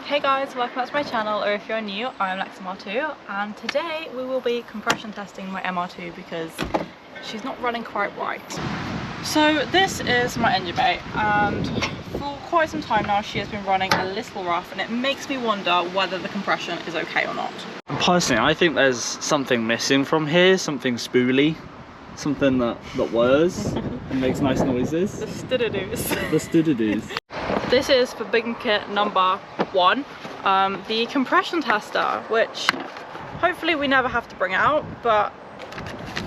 Hey guys, welcome back to my channel, or if you're new, I'm MR2, and today we will be compression testing my MR2 because she's not running quite right. So this is my engine bay, and for quite some time now she has been running a little rough, and it makes me wonder whether the compression is okay or not. Personally, I think there's something missing from here, something spooly, something that whirs and makes nice noises. The studidoos. The studidoos. This is for big kit number 1, the compression tester, which hopefully we never have to bring out, but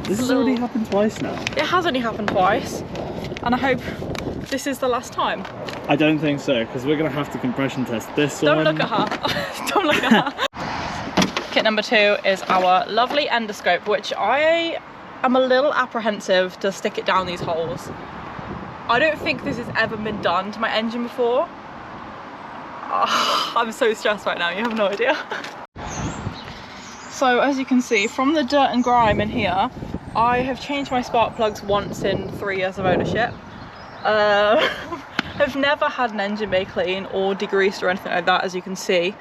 this has already happened twice now. It has only happened twice, and I hope this is the last time. I don't think so, because we're going to have to compression test this one. Don't look at her. Don't look at her. Kit number 2 is our lovely endoscope, which I am a little apprehensive to stick it down these holes. I don't think this has ever been done to my engine before. Oh, I'm so stressed right now, you have no idea. So as you can see, from the dirt and grime in here, I have changed my spark plugs once in 3 years of ownership. I've never had an engine bay clean or degreased or anything like that, as you can see.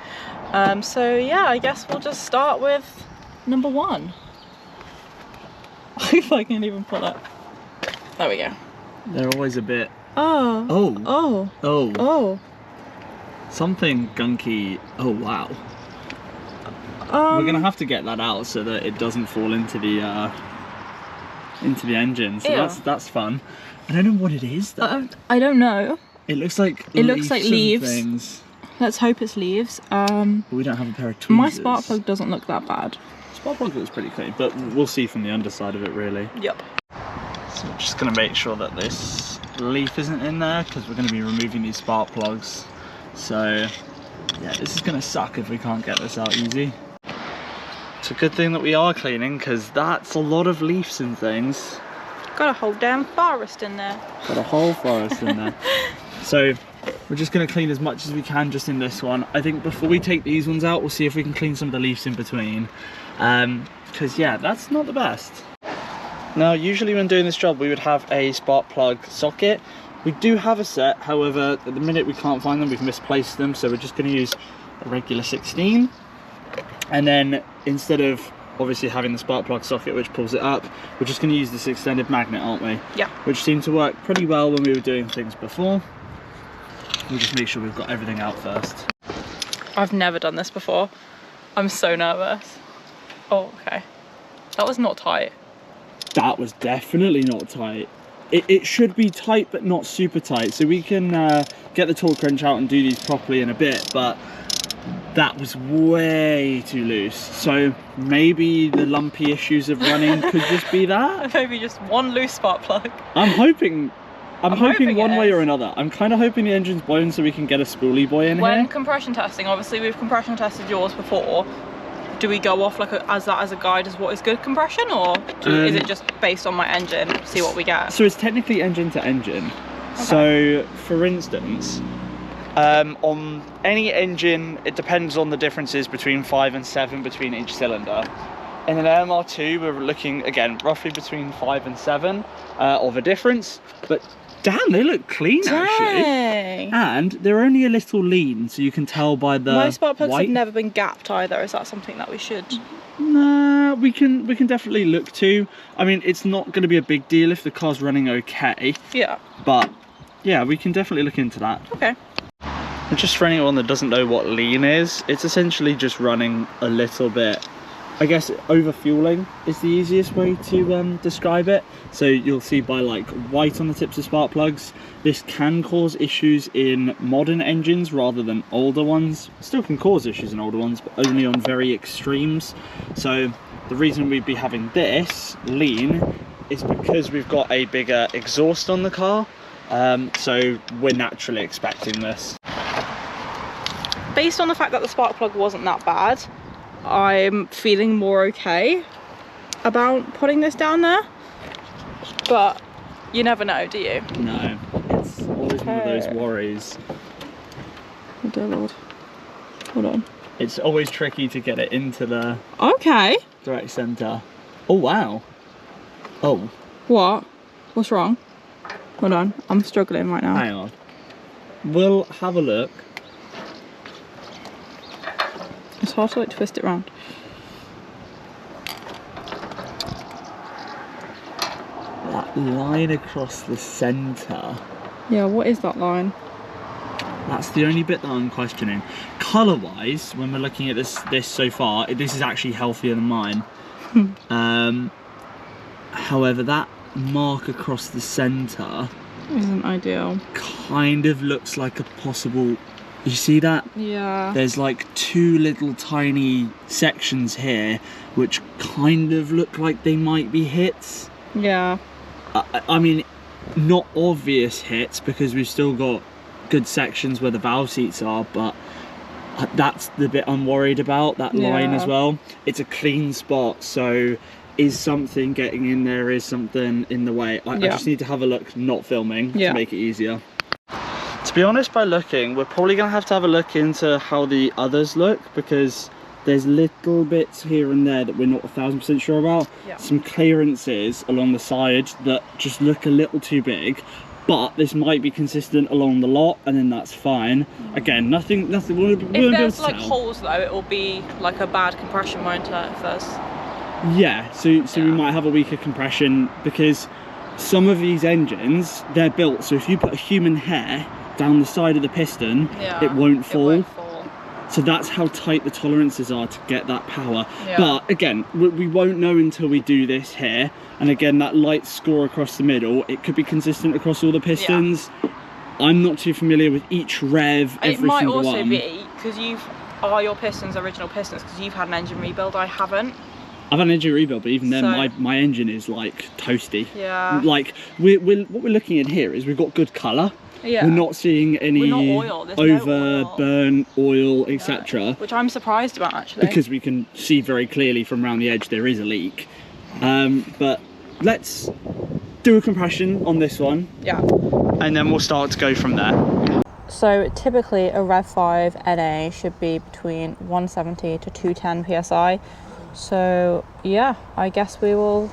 So yeah, I guess we'll just start with number 1. If I can even pull it. There we go. They're always a bit... Oh. Something gunky. Oh wow. We're gonna have to get that out so that it doesn't fall into the engine. So that's fun. I don't know what it is though. I don't know. It looks like leaves. Things. Let's hope it's leaves. We don't have a pair of tweezers. My spark plug doesn't look that bad. Spark plug looks pretty clean, but we'll see from the underside of it really. Yep. So I'm just going to make sure that this leaf isn't in there because we're going to be removing these spark plugs. So yeah, this is going to suck if we can't get this out easy. It's a good thing that we are cleaning because that's a lot of leaves and things. Got a whole damn forest in there. Got a whole forest in there. So we're just going to clean as much as we can just in this one. I think before we take these ones out, we'll see if we can clean some of the leaves in between. Because yeah, that's not the best. Now, usually when doing this job, we would have a spark plug socket. We do have a set, however, at the minute we can't find them, we've misplaced them, so we're just going to use a regular 16. And then instead of obviously having the spark plug socket which pulls it up, we're just going to use this extended magnet, aren't we? Yeah. Which seemed to work pretty well when we were doing things before. We'll just make sure we've got everything out first. I've never done this before. I'm so nervous. Oh, okay. That was not tight. That was definitely not tight. It should be tight but not super tight, so we can get the torque wrench out and do these properly in a bit, but that was way too loose. So maybe the lumpy issues of running could just be that. Maybe just one loose spark plug. I'm hoping one way or another. I'm kind of hoping the engine's blown so we can get a spoolie boy in here. When compression testing, obviously we've compression tested yours before. Do we go off like as a guide as what is good compression, or is it just based on my engine, see what we get? So it's technically engine to engine. Okay. So for instance, on any engine, it depends on the differences between 5 and 7 between each cylinder. In an MR2, we're looking again roughly between 5 and 7 of a difference, but damn, they look clean actually. And they're only a little lean, so you can tell by the My spark plugs white. have never been gapped either. Is that something that we should? Nah, we can definitely look to. I mean, it's not going to be a big deal if the car's running okay. Yeah. But yeah, we can definitely look into that. Okay. And just for anyone that doesn't know what lean is, it's essentially just running a little bit. I guess over fueling is the easiest way to describe it. So you'll see by like white on the tips of spark plugs, this can cause issues in modern engines rather than older ones. Still can cause issues in older ones, but only on very extremes. So the reason we'd be having this lean is because we've got a bigger exhaust on the car. So we're naturally expecting this. Based on the fact that the spark plug wasn't that bad, I'm feeling more okay about putting this down there, but you never know, do you? No, it's always one of those worries. Oh dear Lord. Hold on. It's always tricky to get it into the direct centre. Oh wow. Oh. What? What's wrong? Hold on, I'm struggling right now. Hang on. We'll have a look. hard to like twist it around. That line across the centre. Yeah, what is that line? That's the only bit that I'm questioning. Colour-wise, when we're looking at this so far, this is actually healthier than mine. However, that mark across the centre isn't ideal. Kind of looks like a possible... You see that? Yeah. There's like two little tiny sections here which kind of look like they might be hits. Yeah. I mean, not obvious hits because we've still got good sections where the valve seats are, but that's the bit I'm worried about, that line as well. It's a clean spot, so is something getting in there, is something in the way? I just need to have a look, not filming, to make it easier. To be honest, by looking, we're probably going to have a look into how the others look, because there's little bits here and there that we're not 1000% sure about. Some clearances along the side that just look a little too big, but this might be consistent along the lot, and then that's fine. Again, nothing. If there's like holes though, it will be like a bad compression, won't it? If there's... Yeah, so we might have a weaker compression, because some of these engines, they're built so if you put a human hair down the side of the piston, it won't fall. So that's how tight the tolerances are to get that power. But again, we won't know until we do this here. And again, that light score across the middle, it could be consistent across all the pistons. I'm not too familiar with each rev, every single one. It might also be because your pistons original pistons, because you've had an engine rebuild, I haven't. I've had an engine rebuild, but even then, my engine is like toasty. Yeah. Like what we're looking at here is we've got good colour. Yeah. We're not seeing any overburn, oil, etc. Which I'm surprised about, actually. Because we can see very clearly from around the edge there is a leak. But let's do a compression on this one. Yeah. And then we'll start to go from there. So typically a Rev 5 NA should be between 170 to 210 PSI. So yeah, I guess we will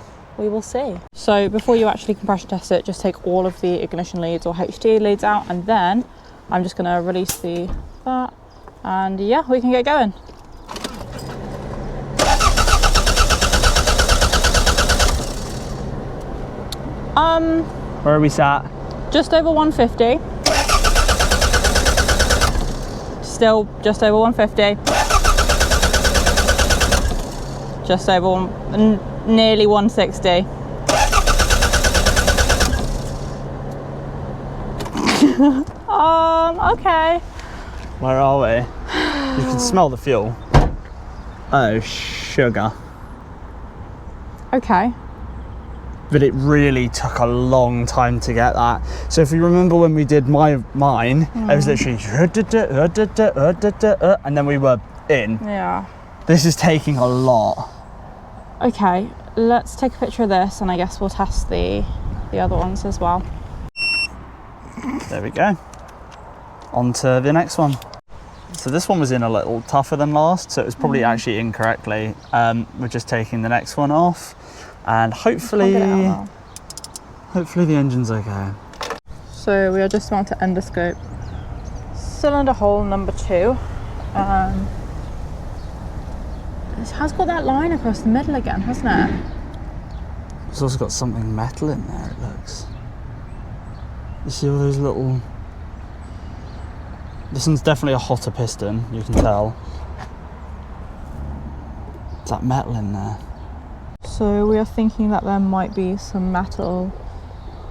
see. So before you actually compression test it, just take all of the ignition leads or HT leads out, and then I'm just gonna release that, and yeah, we can get going. Where are we sat? Just over 150. Still just over 150. Just over nearly 160. Okay. Where are we? You can smell the fuel. Oh, sugar. Okay. But it really took a long time to get that. So if you remember when we did mine, it was literally and then we were in. Yeah. This is taking a lot. Okay, let's take a picture of this, and I guess we'll test the other ones as well. There we go. On to the next one. So this one was in a little tougher than last, so it was probably actually incorrectly. We're just taking the next one off, and hopefully the engine's okay. So we are just about to endoscope cylinder hole number 2. It has got that line across the middle again, hasn't it? It's also got something metal in there, it looks. You see all those little... This one's definitely a hotter piston, you can tell. Is that metal in there? So we are thinking that there might be some metal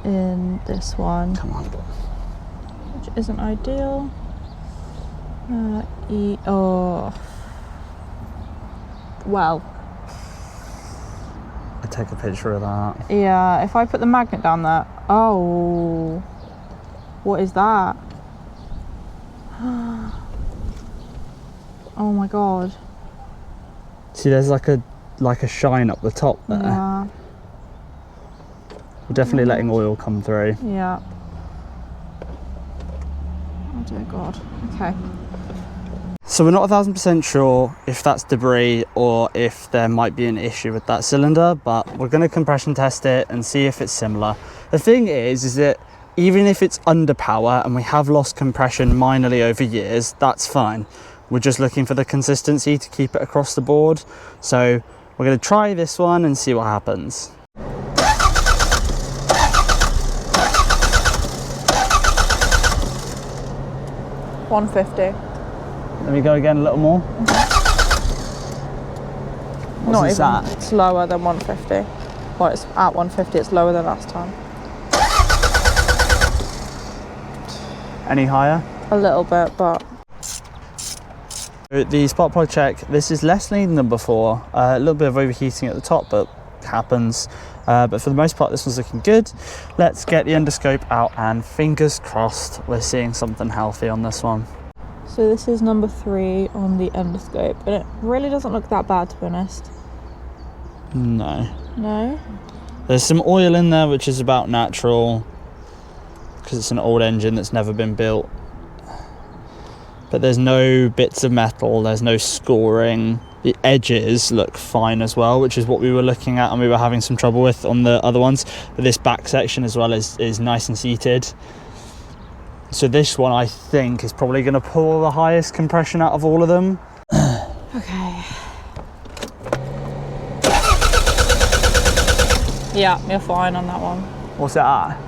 in this one. Come on. Which isn't ideal. Well, I take a picture of that. Yeah, if I put the magnet down there. Oh, what is that? Oh my god. See, there's like a shine up the top there. Yeah. We're definitely letting oil come through. Yeah. Oh dear god. Okay. So we're not 1000% sure if that's debris or if there might be an issue with that cylinder, but we're going to compression test it and see if it's similar. The thing is that even if it's under power and we have lost compression minorly over years, that's fine. We're just looking for the consistency to keep it across the board. So we're going to try this one and see what happens. 150. Let me go again a little more. Not What's even. that? It's lower than 150. Well, it's at 150. It's lower than last time. Any higher? A little bit, but the spark plug check, this is less lean than before. A little bit of overheating at the top, but happens. But for the most part, this one's looking good. Let's get the endoscope out and fingers crossed we're seeing something healthy on this one. so this is number 3 on the endoscope, and it really doesn't look that bad, to be honest. No. No? There's some oil in there, which is about natural, because it's an old engine that's never been built. But there's no bits of metal, there's no scoring. The edges look fine as well, which is what we were looking at and we were having some trouble with on the other ones. But this back section as well is nice and seated. So this one, I think, is probably going to pull the highest compression out of all of them. Okay. Yeah, you're fine on that one. What's it at?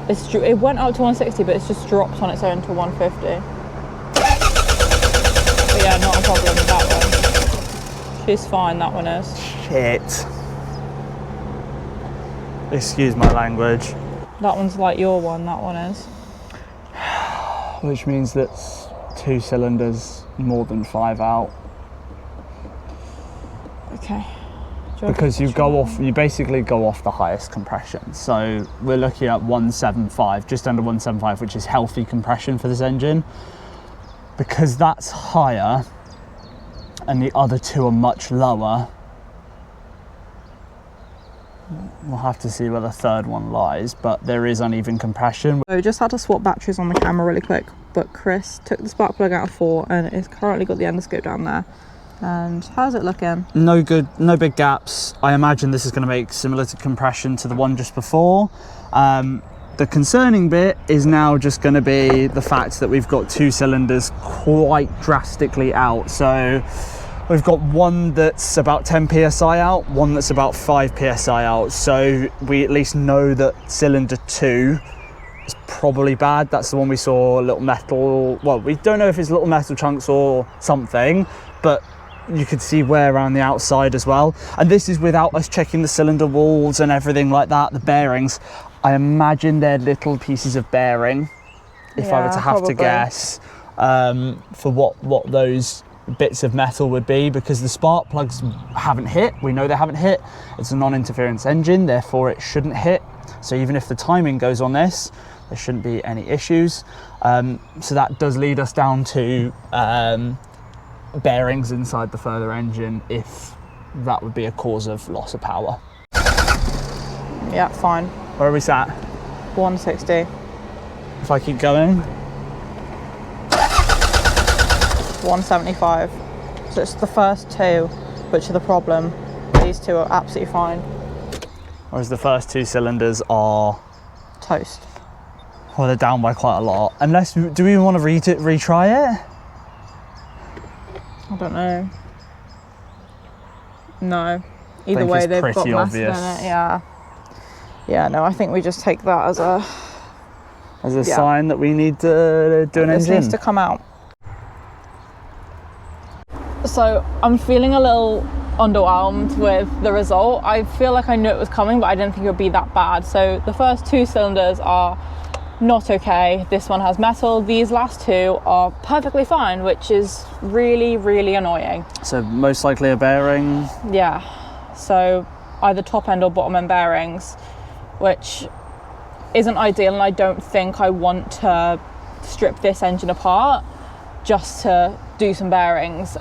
It went up to 160, but it's just dropped on its own to 150. But yeah, not a problem with that one. She's fine, that one is. Shit. Excuse my language. That one's like your one, that one is. Which means that's 2 cylinders, more than 5 out. Okay. Because you basically go off the highest compression. So we're looking at 175, just under 175, which is healthy compression for this engine. Because that's higher and the other 2 are much lower, we'll have to see where the third one lies, but there is uneven compression. So just had to swap batteries on the camera really quick, but Chris took the spark plug out of 4 and it's currently got the endoscope down there. And how's it looking? No big gaps. I imagine this is going to make similar to compression to the one just before. The concerning bit is now just going to be the fact that we've got 2 cylinders quite drastically out. So we've got one that's about 10 psi out, one that's about 5 psi out. So we at least know that cylinder 2 is probably bad. That's the one we saw little metal, well, we don't know if it's little metal chunks or something, but you could see wear around the outside as well. And this is without us checking the cylinder walls and everything like that, the bearings. I imagine they're little pieces of bearing, if I were to have to guess, for what those bits of metal would be, because the spark plugs haven't hit. We know they haven't hit. It's a non-interference engine, therefore it shouldn't hit. So even if the timing goes on this, there shouldn't be any issues. So that does lead us down to bearings inside the further engine, if that would be a cause of loss of power. Yeah, fine. Where are we sat? 160. If I keep going? 175. So it's the first 2 which are the problem. These 2 are absolutely fine. Whereas the first 2 cylinders are Toast. well, they're down by quite a lot. Unless, do we want to retry it? I don't know. No. Either way, they've got mass in it. Yeah, no, I think we just take that as a sign that we need to do an engine. This needs to come out. So I'm feeling a little underwhelmed with the result. I feel like I knew it was coming, but I didn't think it would be that bad. So the first 2 cylinders are not okay. This one has metal. These last 2 are perfectly fine, which is really, really annoying. So most likely a bearing. Yeah. So either top end or bottom end bearings, which isn't ideal, and I don't think I want to strip this engine apart just to do some bearings.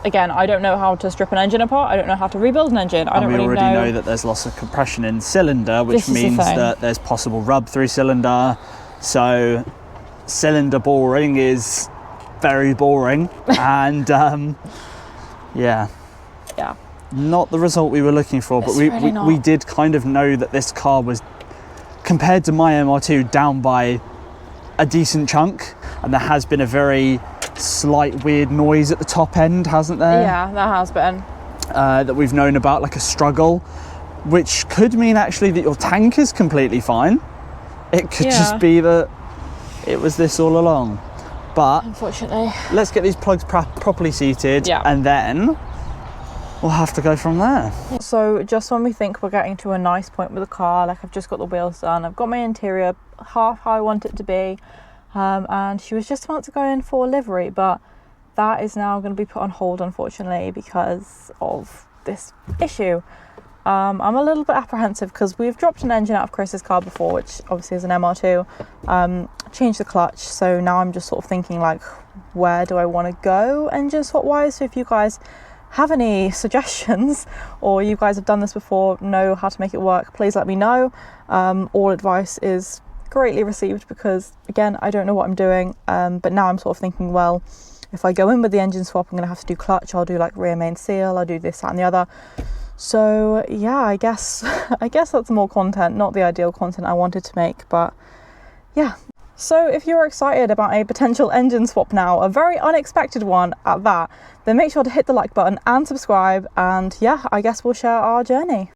Again, I don't know how to strip an engine apart. I don't know how to rebuild an engine. I don't really know. We already know that there's loss of compression in cylinder, which means that there's possible rub through cylinder. So cylinder boring is very boring. And yeah, not the result we were looking for, but we did kind of know that this car was, compared to my MR2, down by a decent chunk, and there has been a very slight weird noise at the top end, hasn't there? Yeah, there has been. That we've known about, like a struggle, which could mean actually that your tank is completely fine. It could just be that it was this all along. But unfortunately, let's get these plugs properly seated, yeah, and then we'll have to go from there. So just when we think we're getting to a nice point with the car, like I've just got the wheels done, I've got my interior half how I want it to be, and she was just about to go in for livery, but that is now going to be put on hold, unfortunately, because of this issue. I'm a little bit apprehensive because we've dropped an engine out of Chris's car before, which obviously is an MR2, changed the clutch, so now I'm just sort of thinking like, where do I want to go engine swap wise? So if you guys have any suggestions, or you guys have done this before, know how to make it work, please let me know. All advice is greatly received, because again, I don't know what I'm doing, but now I'm sort of thinking, well, if I go in with the engine swap, I'm going to have to do clutch, I'll do like rear main seal, I'll do this, that and the other. So yeah, I guess that's more content, not the ideal content I wanted to make, but yeah. So if you're excited about a potential engine swap now, a very unexpected one at that, then make sure to hit the like button and subscribe, and yeah, I guess we'll share our journey.